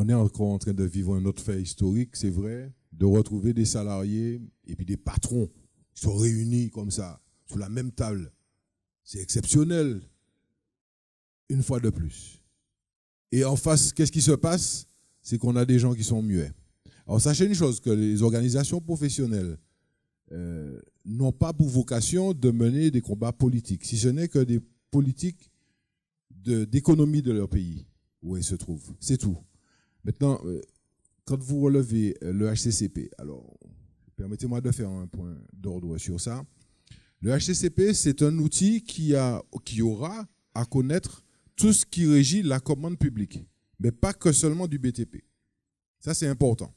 on est encore en train de vivre un autre fait historique, c'est vrai, de retrouver des salariés et puis des patrons qui sont réunis comme ça, sous la même table. C'est exceptionnel, une fois de plus. Et en face, qu'est-ce qui se passe? C'est qu'on a des gens qui sont muets. Alors sachez une chose, que les organisations professionnelles n'ont pas pour vocation de mener des combats politiques, si ce n'est que des politiques d'économie de leur pays, où elles se trouvent. C'est tout. Maintenant, quand vous relevez le HCCP, alors permettez-moi de faire un point d'ordre sur ça. Le HCCP, c'est un outil qui aura à connaître tout ce qui régit la commande publique, mais pas que seulement du BTP. Ça, c'est important.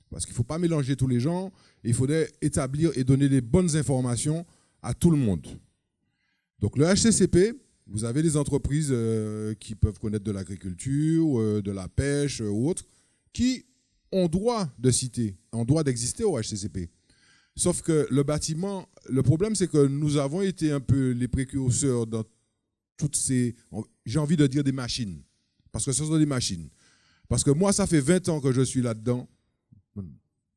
Parce qu'il ne faut pas mélanger tous les gens, il faudrait établir et donner les bonnes informations à tout le monde. Donc le HCCP, vous avez des entreprises qui peuvent connaître de l'agriculture, de la pêche ou autres, qui ont droit de citer, ont droit d'exister au HCCP. Sauf que le bâtiment, le problème c'est que nous avons été un peu les précurseurs dans toutes ces, j'ai envie de dire des machines, parce que ce sont des machines. Parce que moi, ça fait 20 ans que je suis là-dedans,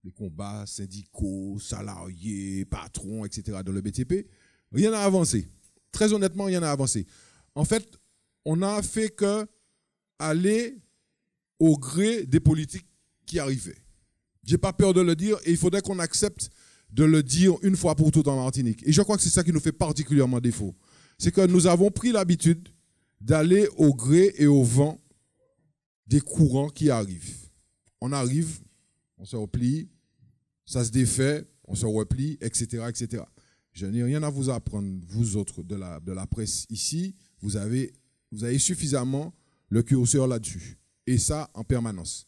les combats syndicaux, salariés, patrons, etc. dans le BTP, rien n'a avancé. Très honnêtement, rien n'a avancé. En fait, on n'a fait que aller au gré des politiques qui arrivaient. Je n'ai pas peur de le dire et il faudrait qu'on accepte de le dire une fois pour toutes en Martinique. Et je crois que c'est ça qui nous fait particulièrement défaut. C'est que nous avons pris l'habitude d'aller au gré et au vent des courants qui arrivent. On arrive, on se replie, ça se défait, on se replie, etc., etc. Je n'ai rien à vous apprendre, vous autres de la presse ici. Vous avez suffisamment le curseur là-dessus. Et ça, en permanence.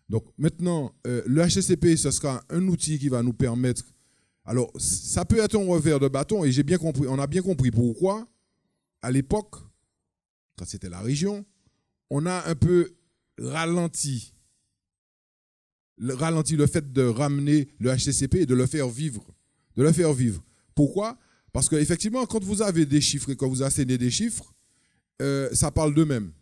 Donc maintenant, le HCCP, ce sera un outil qui va nous permettre... Alors, ça peut être un revers de bâton, et j'ai bien compris, on a bien compris pourquoi. À l'époque, quand c'était la région, on a un peu ralenti le fait de ramener le HCCP et de le faire vivre. De le faire vivre. Pourquoi? Parce qu'effectivement, quand vous avez des chiffres et quand vous assénez des chiffres, ça parle d'eux-mêmes.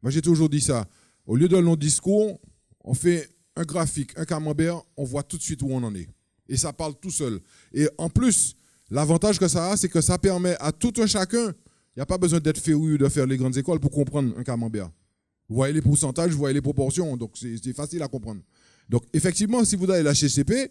Moi, j'ai toujours dit ça. Au lieu d'un long discours, on fait un graphique, un camembert, on voit tout de suite où on en est. Et ça parle tout seul. Et en plus, l'avantage que ça a, c'est que ça permet à tout un chacun, il n'y a pas besoin d'être féru de faire les grandes écoles pour comprendre un camembert. Vous voyez les pourcentages, vous voyez les proportions, donc c'est facile à comprendre. Donc effectivement, si vous avez la HCCP,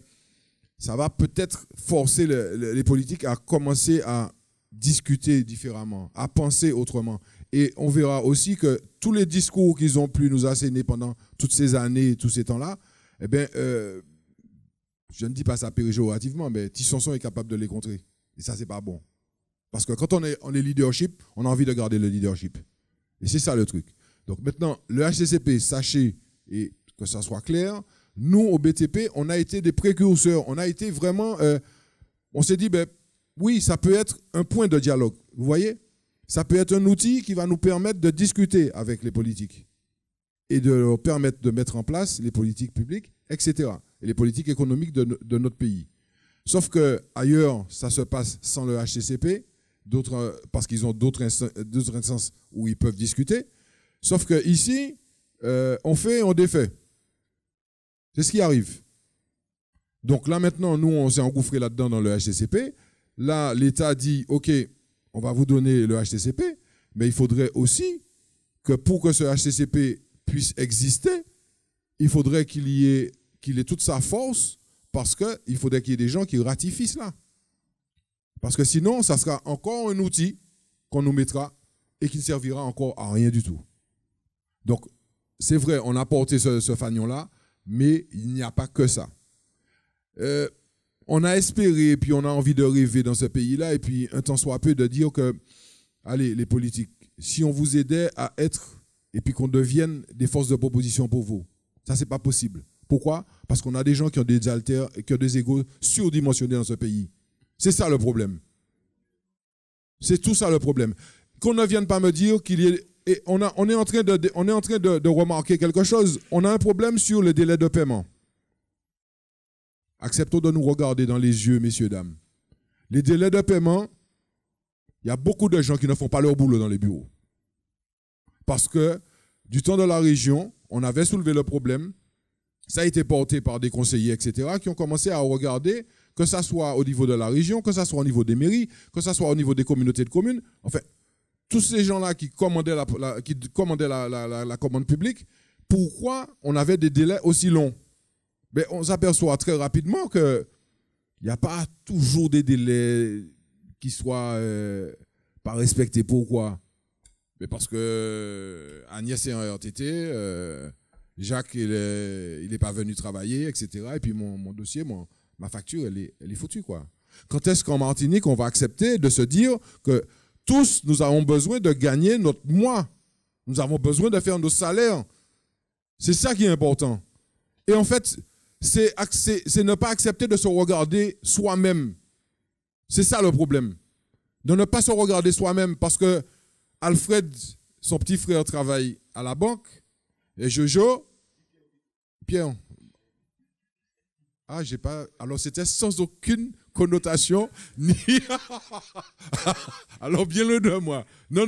ça va peut-être forcer les politiques à commencer à discuter différemment, à penser autrement. Et on verra aussi que tous les discours qu'ils ont pu nous asséner pendant toutes ces années, tous ces temps-là, eh bien, je ne dis pas ça péjorativement, mais Tissonson est capable de les contrer. Et ça, c'est pas bon. Parce que quand on est leadership, on a envie de garder le leadership. Et c'est ça le truc. Donc maintenant, le HCCP, sachez, et que ça soit clair, nous, au BTP, on a été des précurseurs. On a été vraiment... on s'est dit, ben, oui, ça peut être un point de dialogue. Vous voyez? Ça peut être un outil qui va nous permettre de discuter avec les politiques et de leur permettre de mettre en place les politiques publiques, etc. Et les politiques économiques de notre pays. Sauf qu'ailleurs, ça se passe sans le HCCP, parce qu'ils ont d'autres instances où ils peuvent discuter. Sauf qu'ici, on fait, on défait. C'est ce qui arrive. Donc là, maintenant, nous, on s'est engouffré là-dedans dans le HCCP. Là, l'État dit, OK, on va vous donner le HCCP, mais il faudrait aussi que pour que ce HCCP puisse exister, il faudrait qu'il ait toute sa force, parce qu'il faudrait qu'il y ait des gens qui ratifient cela. Parce que sinon, ça sera encore un outil qu'on nous mettra et qui ne servira encore à rien du tout. Donc, c'est vrai, on a porté ce fanion-là, mais il n'y a pas que ça. On a espéré, puis on a envie de rêver dans ce pays-là, et puis un temps soit peu de dire que, allez, les politiques, si on vous aidait à être, et puis qu'on devienne des forces de proposition pour vous, ça, c'est pas possible. Pourquoi? Parce qu'on a des gens qui ont des alters, qui ont des égos surdimensionnés dans ce pays. C'est ça le problème. C'est tout ça le problème. Qu'on ne vienne pas me dire qu'il y ait... Et on est en train de remarquer quelque chose. On a un problème sur le délai de paiement. Acceptons de nous regarder dans les yeux, messieurs, dames. Les délais de paiement, il y a beaucoup de gens qui ne font pas leur boulot dans les bureaux. Parce que du temps de la région, on avait soulevé le problème. Ça a été porté par des conseillers, etc., qui ont commencé à regarder, que ça soit au niveau de la région, que ça soit au niveau des mairies, que ça soit au niveau des communautés de communes. Enfin, tous ces gens-là qui commandaient la commande publique, pourquoi on avait des délais aussi longs? Mais on s'aperçoit très rapidement qu'il n'y a pas toujours des délais qui soient pas respectés. Pourquoi? Mais parce que Agnès est en RTT, Jacques il est pas venu travailler, etc. Et puis mon dossier, ma facture, elle est foutue, quoi. Quand est-ce qu'en Martinique, on va accepter de se dire que tous, nous avons besoin de gagner notre mois. Nous avons besoin de faire nos salaires. C'est ça qui est important. Et en fait, c'est ne pas accepter de se regarder soi-même. C'est ça le problème. De ne pas se regarder soi-même parce que Alfred, son petit frère, travaille à la banque. Et Jojo, Pierre. Ah, j'ai pas. Alors, c'était sans aucune connotation, ni. Alors, bien le de moi. Non.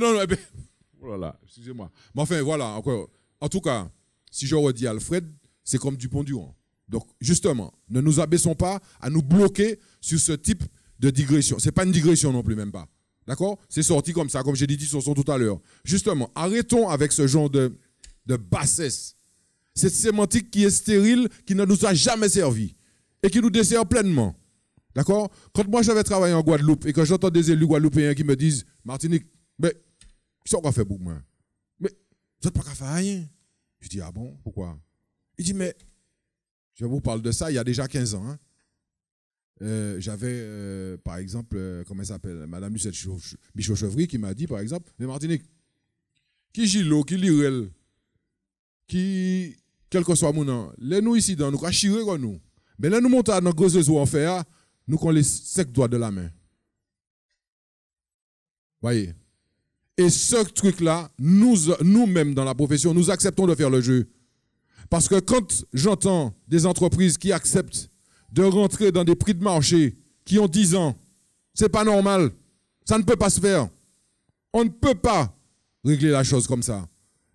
Voilà, excusez-moi. Mais enfin, voilà, encore. En tout cas, si je redis Alfred, c'est comme Dupont-Durand. Donc, justement, ne nous abaissons pas à nous bloquer sur ce type de digression. Ce n'est pas une digression non plus, même pas. D'accord? C'est sorti comme ça, comme j'ai dit sur son tout à l'heure. Justement, arrêtons avec ce genre de bassesse. Cette sémantique qui est stérile, qui ne nous a jamais servi et qui nous dessert pleinement. D'accord? Quand moi j'avais travaillé en Guadeloupe et que j'entends des élus guadeloupéens qui me disent Martinique, mais qu'est-ce qu'on fait pour moi? Mais vous n'êtes pas qu'à faire rien. Je dis ah bon, pourquoi? Il dit mais je vous parle de ça il y a déjà 15 ans. Hein. J'avais par exemple, comment elle s'appelle, Madame Lucette Bichot-Chevry qui m'a dit par exemple, mais Martinique, qui Gilo, qui Lirel, qui, quel que soit mon nom, les nous ici dans nous, nous chirer comme nous. Mais là nous montons dans nos gros réseaux en fer, nous qu'on les 5 doigts de la main. Voyez. Et ce truc-là, nous-mêmes dans la profession, nous acceptons de faire le jeu. Parce que quand j'entends des entreprises qui acceptent de rentrer dans des prix de marché qui ont 10 ans, c'est pas normal. Ça ne peut pas se faire. On ne peut pas régler la chose comme ça.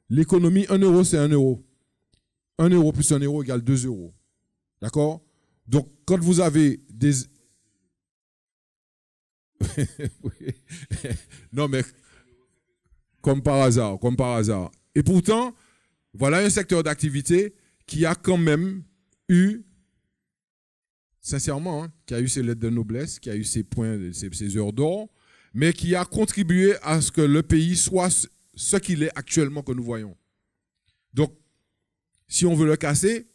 L'économie, 1 euro, c'est 1 euro. 1 euro plus 1 euro égale 2 euros. D'accord? Donc, quand vous avez des... Non, mais comme par hasard. Et pourtant, voilà un secteur d'activité qui a quand même eu, sincèrement, hein, qui a eu ses lettres de noblesse, qui a eu ses points, ses heures d'or, mais qui a contribué à ce que le pays soit ce qu'il est actuellement que nous voyons. Donc, si on veut le casser,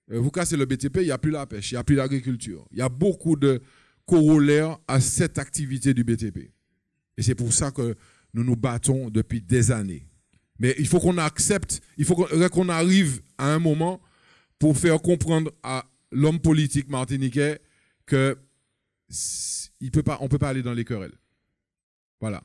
vous cassez le BTP, il n'y a plus la pêche, il n'y a plus l'agriculture. Il y a beaucoup de corollaires à cette activité du BTP. Et c'est pour ça que nous nous battons depuis des années. Mais il faut qu'on accepte, il faut qu'on arrive à un moment pour faire comprendre à l'homme politique martiniquais qu'on ne peut pas aller dans les querelles. Voilà.